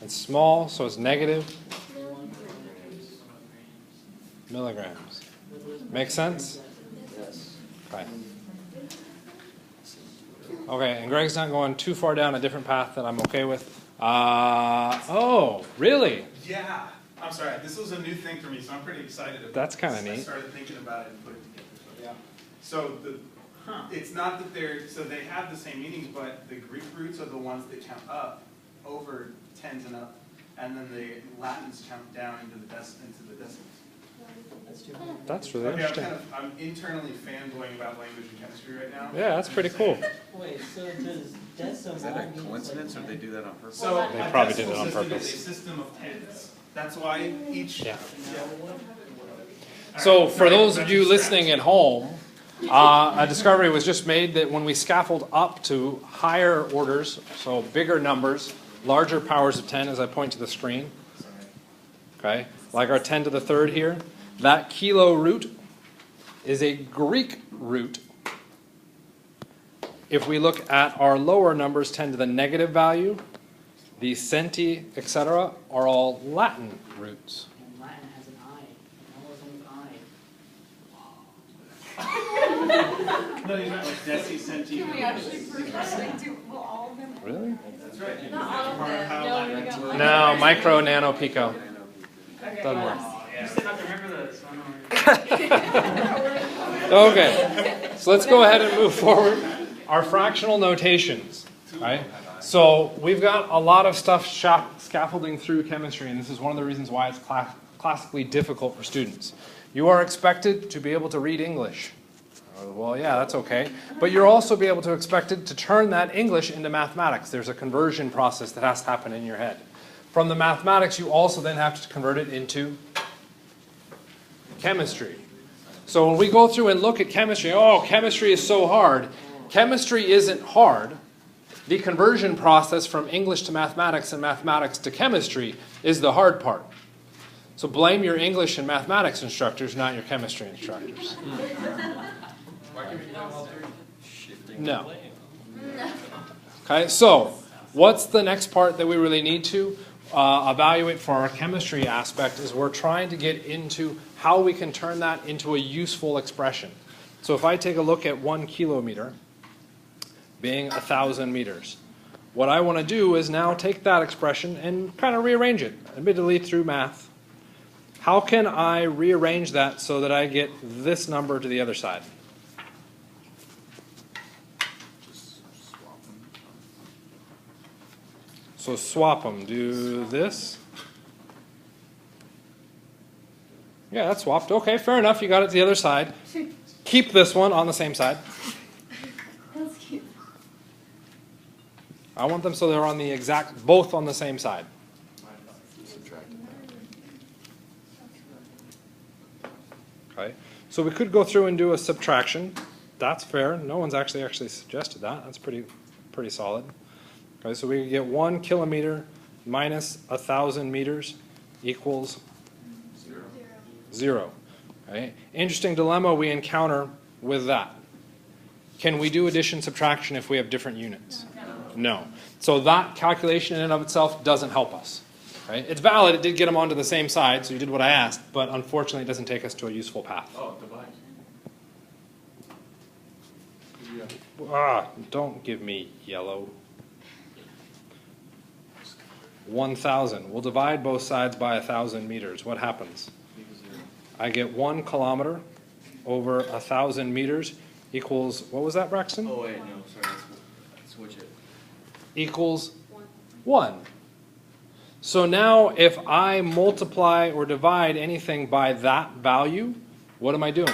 It's small, so it's negative milligrams. Make sense? Yes. Okay. Okay, and Greg's not going too far down a different path that I'm okay with. Oh, really? Yeah. I'm sorry. This was a new thing for me, so I'm pretty excited about That's kinda this. neat. I started thinking about it and putting it together. So it's not that they have the same meanings, but the Greek roots are the ones that count up over 10s and up. and then the Latins count down into the decimals. That's really Okay, interesting. I'm internally fanboying about language and chemistry right now. Yeah, that's pretty cool. Wait, so does decimal Is that a mean coincidence or they do that on purpose? So They a probably did decimal it on system purpose. is a system of tens. That's why each. Yeah. All So right, for sorry, those of that's you just listening at home, a discovery was just made that when we scaffold up to higher orders, so bigger numbers, larger powers of 10 as I point to the screen, okay, like our 10 to the third here, that kilo root is a Greek root. If we look at our lower numbers, 10 to the negative value, the centi, etc., are all Latin roots. And Latin has an I. That wasn't an I. No, he's not like deci, centi. Can we actually prove that they do, well, all of them? Really? That's right. Not all of them. No, we got No, micro, nano, pico. Okay. Doesn't work. You still have to remember this. Okay, so let's go ahead and move forward. Our fractional notations, right? So we've got a lot of stuff scaffolding through chemistry, and this is one of the reasons why it's classically difficult for students. You are expected to be able to read English. Well, yeah, that's okay. But you're also be able to expected to turn that English into mathematics. There's a conversion process that has to happen in your head. From the mathematics, you also then have to convert it into chemistry. So when we go through and look at chemistry, oh, chemistry is so hard. Chemistry isn't hard. The conversion process from English to mathematics and mathematics to chemistry is the hard part. So blame your English and mathematics instructors, not your chemistry instructors. No. Okay, so what's the next part that we really need to evaluate for our chemistry aspect is we're trying to get into how we can turn that into a useful expression. So if I take a look at 1 kilometer being 1,000 meters, what I want to do is now take that expression and kind of rearrange it, admittedly through math. How can I rearrange that so that I get this number to the other side? So swap them. Do this. Yeah, that's swapped. Okay, fair enough. You got it to the other side. Keep this one on the same side. That's cute. I want them so they're on the exact, both on the same side. Okay, so we could go through and do a subtraction. That's fair. No one's actually suggested that. That's pretty solid. Okay, so we could get 1 kilometer minus 1,000 meters equals 0. Okay? Interesting dilemma we encounter with that. Can we do addition subtraction if we have different units? No. So that calculation in and of itself doesn't help us. Right? It's valid, it did get them onto the same side, so you did what I asked, but unfortunately it doesn't take us to a useful path. Oh, divide. Don't give me yellow. 1,000. We'll divide both sides by 1,000 meters. What happens? I get 1 kilometer over 1,000 meters equals, what was that, Braxton? Oh, wait, no, sorry, let's switch it. Equals 1. So now if I multiply or divide anything by that value, what am I doing?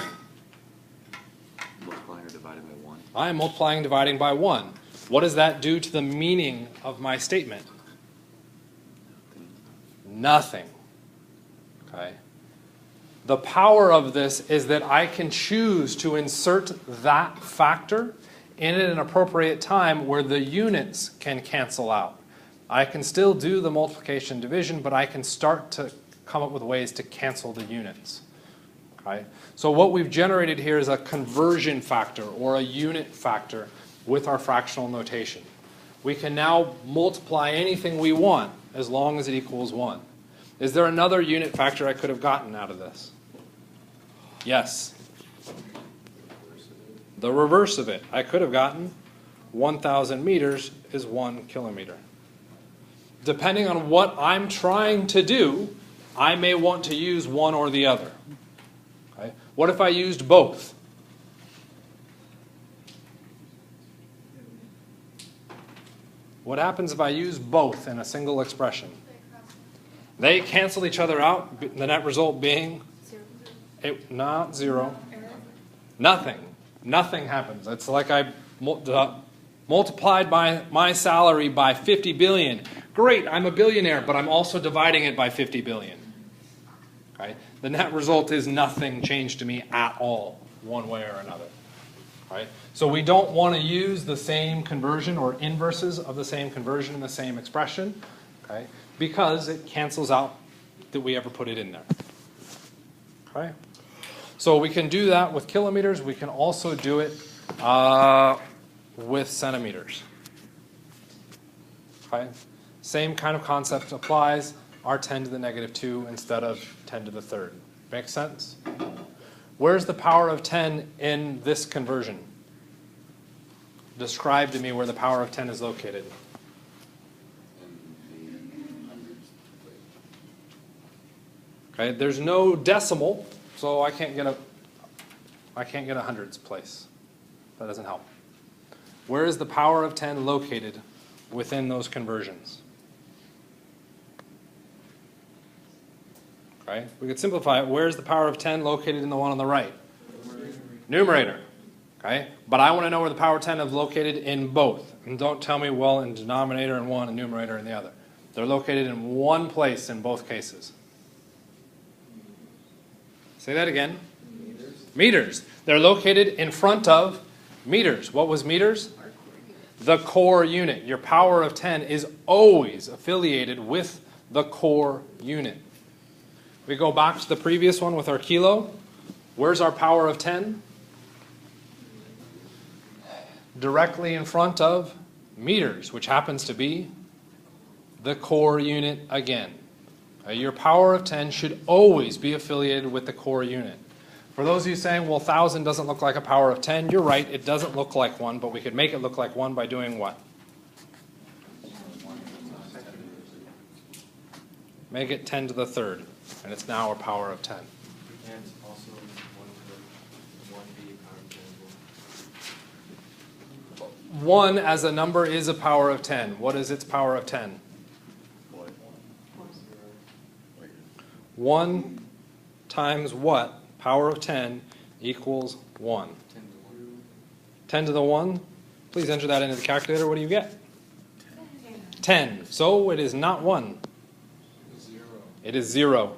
Multiplying or divided by 1. I am multiplying and dividing by 1. What does that do to the meaning of my statement? Nothing. Okay. The power of this is that I can choose to insert that factor in at an appropriate time where the units can cancel out. I can still do the multiplication division, but I can start to come up with ways to cancel the units. Okay? So what we've generated here is a conversion factor or a unit factor with our fractional notation. We can now multiply anything we want as long as it equals 1. Is there another unit factor I could have gotten out of this? Yes. The reverse of it. I could have gotten 1,000 meters is 1 kilometer. Depending on what I'm trying to do, I may want to use one or the other. Okay? What if I used both? What happens if I use both in a single expression? They cancel each other out, the net result being not zero. Nothing. Nothing happens. It's like I multiplied my salary by 50 billion. Great, I'm a billionaire, but I'm also dividing it by 50 billion. Okay? The net result is nothing changed to me at all, one way or another. Right? So we don't want to use the same conversion or inverses of the same conversion in the same expression, okay? Because it cancels out that we ever put it in there. Okay? So we can do that with kilometers. We can also do it with centimeters. Okay? Same kind of concept applies. R10 to the negative 2 instead of 10 to the third. Make sense? Where's the power of 10 in this conversion? Describe to me where the power of 10 is located. Okay, there's no decimal, so I can't get a hundreds place. That doesn't help. Where is the power of 10 located within those conversions? Okay, we could simplify it. Where's the power of 10 located in the one on the right? Numerator. Okay, but I want to know where the power of 10 is located in both. And don't tell me, well, in denominator in one and numerator in the other. They're located in one place in both cases. Say that again. Meters. They're located in front of meters. What was meters? The core unit. Your power of 10 is always affiliated with the core unit. We go back to the previous one with our kilo. Where's our power of 10? Directly in front of meters, which happens to be the core unit again. Your power of 10 should always be affiliated with the core unit. For those of you saying, well, 1,000 doesn't look like a power of 10, you're right, it doesn't look like one, but we could make it look like one by doing what? Make it 10 to the third, and it's now a power of 10. And also 1b power of 10 as well. 1 as a number is a power of 10. What is its power of 10? 1 times what? Power of 10 equals 1. 10 to the 1. Please enter that into the calculator. What do you get? 10. So it is not 1. It is 0.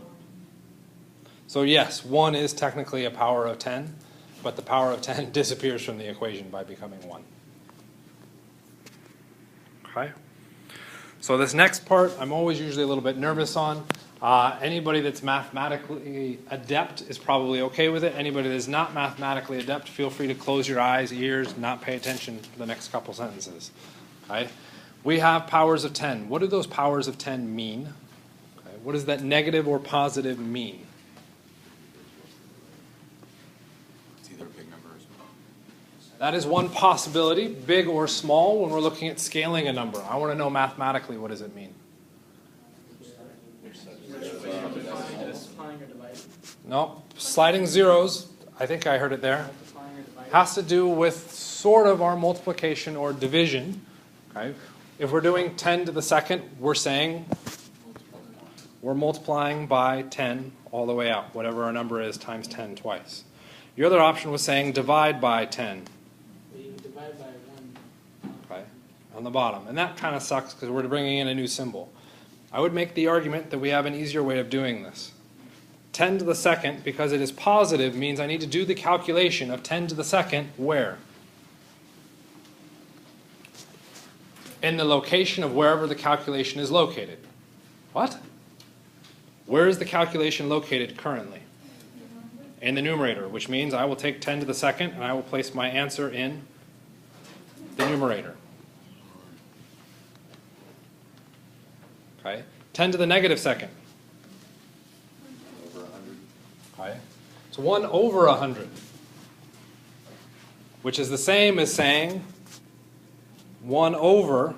So yes, 1 is technically a power of 10, but the power of 10 disappears from the equation by becoming 1. Okay? So this next part, I'm always usually a little bit nervous on. Anybody that's mathematically adept is probably okay with it. Anybody that's not mathematically adept, feel free to close your eyes, ears, not pay attention to the next couple sentences. Okay? We have powers of 10. What do those powers of 10 mean? Okay? What does that negative or positive mean? It's either a big number or small. That is one possibility, big or small, when we're looking at scaling a number. I want to know mathematically, what does it mean? Multiplying or dividing. No, sliding zeros, I think I heard it there, Multiplying or dividing. has to do with sort of our multiplication or division. Okay? If we're doing 10 to the second, we're saying we're multiplying by 10 all the way out, whatever our number is, times 10 twice. Your other option was saying divide by 10. We divide by 1. Okay, on the bottom. And that kind of sucks because we're bringing in a new symbol. I would make the argument that we have an easier way of doing this. 10 to the second, because it is positive, means I need to do the calculation of 10 to the second where? In the location of wherever the calculation is located. What? Where is the calculation located currently? In the numerator, which means I will take 10 to the second and I will place my answer in the numerator. Okay. 10 to the negative second. Over 100. Okay. It's 1 over 100, which is the same as saying 1 over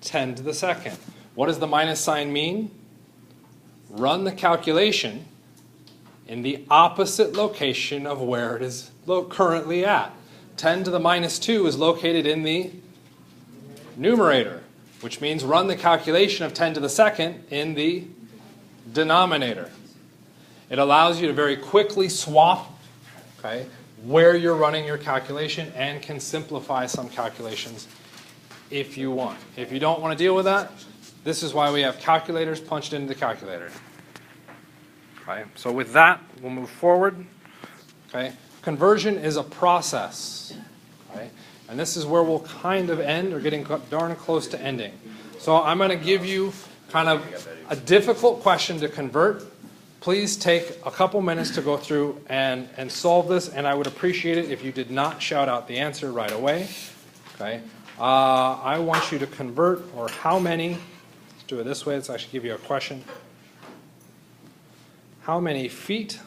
10 to the second. What does the minus sign mean? Run the calculation in the opposite location of where it is currently at. 10 to the minus 2 is located in the numerator, which means run the calculation of 10 to the second in the denominator. It allows you to very quickly swap, okay, where you're running your calculation and can simplify some calculations if you want. If you don't want to deal with that, this is why we have calculators punched into the calculator. Okay, so with that, we'll move forward. Okay, conversion is a process. Okay, and this is where we'll kind of end, or getting darn close to ending. So I'm going to give you kind of a difficult question to convert. Please take a couple minutes to go through and solve this, and I would appreciate it if you did not shout out the answer right away. Okay, I want you to convert, or how many, let's do it this way, let's actually give you a question. How many feet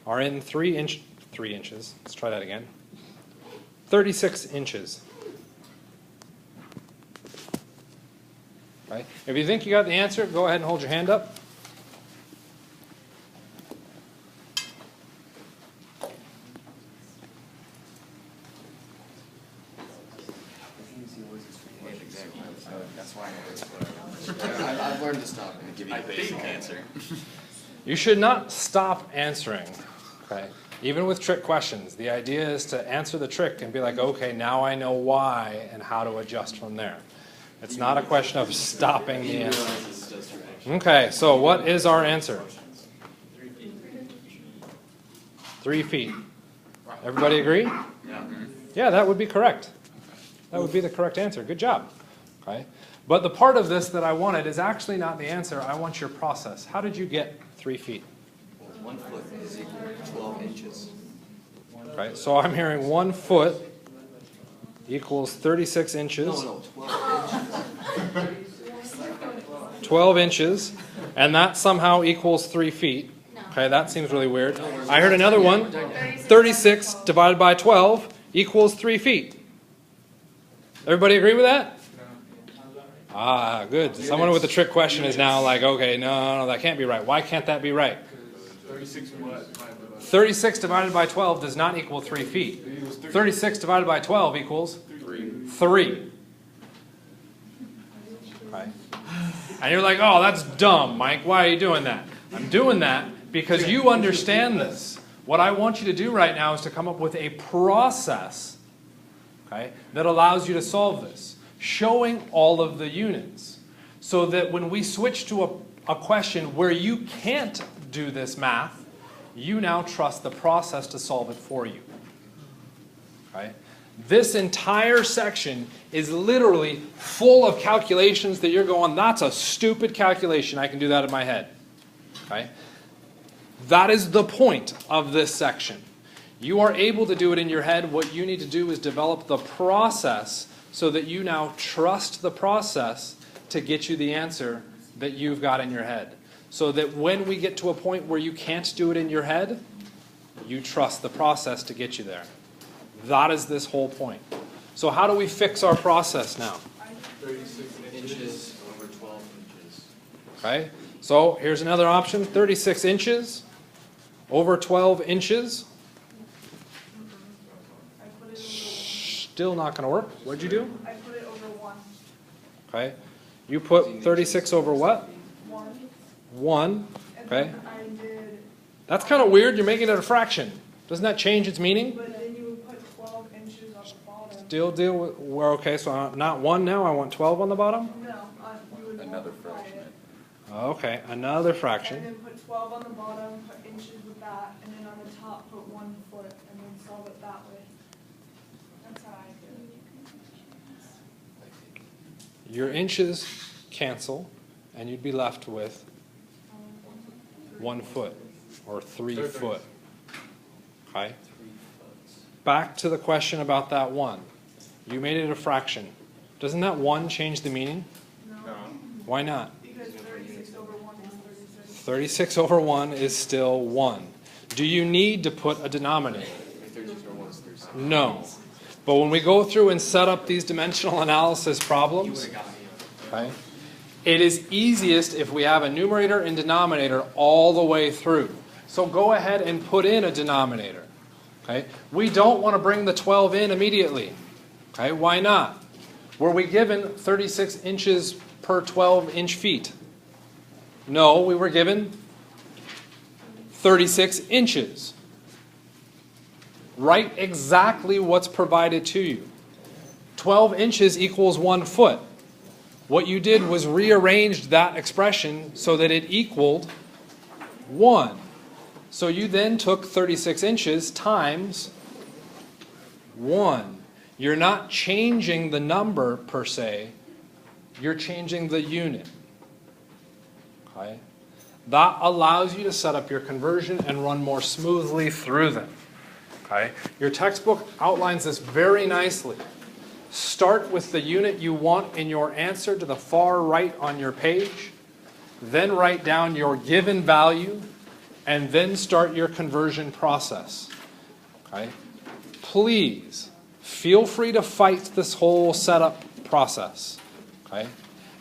are in 3 inches, let's try that again, 36 inches. Right? If you think you got the answer, go ahead and hold your hand up. That's why I've learned to stop and give you the basic answer. You should not stop answering, okay? Even with trick questions. The idea is to answer the trick and be like, okay, now I know why and how to adjust from there. It's not a question of stopping the answer. Okay, so what is our answer? 3 feet. Everybody agree? Yeah, that would be correct. That would be the correct answer. Good job. Okay. But the part of this that I wanted is actually not the answer. I want your process. How did you get 3 feet? 1 foot is equal to 12 inches. Okay, so I'm hearing 1 foot equals 36 inches. No, 12 inches. 12 inches, and that somehow equals 3 feet. Okay, that seems really weird. I heard another one. 36 divided by 12 equals 3 feet. Everybody agree with that? Ah, good. Someone with a trick question is now like, okay, no, that can't be right. Why can't that be right? 36 divided by 12 does not equal 3 feet. 36 divided by 12 equals 3. Okay. And you're like, oh, that's dumb, Mike. Why are you doing that? I'm doing that because you understand this. What I want you to do right now is to come up with a process, okay, that allows you to solve this, showing all of the units, so that when we switch to a question where you can't do this math, you now trust the process to solve it for you. Okay? This entire section is literally full of calculations that you're going, that's a stupid calculation, I can do that in my head. Okay? That is the point of this section. You are able to do it in your head. What you need to do is develop the process so that you now trust the process to get you the answer that you've got in your head. So that when we get to a point where you can't do it in your head, you trust the process to get you there. That is this whole point. So how do we fix our process now? 36 inches over 12 inches. Okay, so here's another option. 36 inches over 12 inches. Still not going to work. What'd you do? I put it over 1. Okay. You put 36 over what? 1. 1. Okay. And I did, That's kind of weird. You're making it a fraction. Doesn't that change its meaning? but then you would put 12 inches on the bottom. Still deal with, well, okay, so I'm not 1 now. I want 12 on the bottom? No, you would Another multiply fraction. it. Okay, another And fraction. then put 12 on the bottom, put inches with that, and then on the top put 1 foot, and then solve it that way. That's how I do it. Your inches cancel, and you'd be left with 1 foot, or 3 foot. Okay? Back to the question about that 1. You made it a fraction. Doesn't that 1 change the meaning? No, Why not? because 36 over 1 is 36. 36 over 1 is still 1. Do you need to put a denominator? 36 over 1 is 36. No. But when we go through and set up these dimensional analysis problems, okay, it is easiest if we have a numerator and denominator all the way through. So go ahead and put in a denominator. Okay? We don't want to bring the 12 in immediately. Okay? Why not? Were we given 36 inches per 12 inch feet? No, we were given 36 inches. Write exactly what's provided to you. 12 inches equals 1 foot. What you did was rearranged that expression so that it equaled 1. So you then took 36 inches times 1. You're not changing the number per se, you're changing the unit. Okay? That allows you to set up your conversion and run more smoothly through them. Okay? Your textbook outlines this very nicely. Start with the unit you want in your answer to the far right on your page, then write down your given value, and then start your conversion process. Okay? Please, feel free to fight this whole setup process. Okay?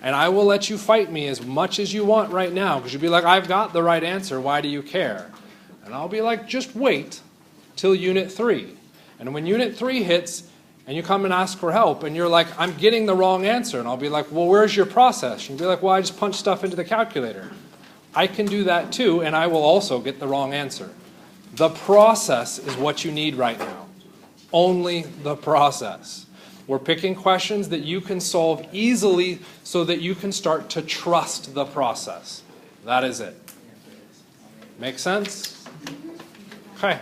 And I will let you fight me as much as you want right now, because you'll be like, I've got the right answer, why do you care? And I'll be like, just wait till Unit 3. And when Unit 3 hits, and you come and ask for help, and you're like, I'm getting the wrong answer. And I'll be like, well, where's your process? And you'll be like, well, I just punch stuff into the calculator. I can do that too, and I will also get the wrong answer. The process is what you need right now. Only the process. We're picking questions that you can solve easily so that you can start to trust the process. That is it. Make sense? Okay.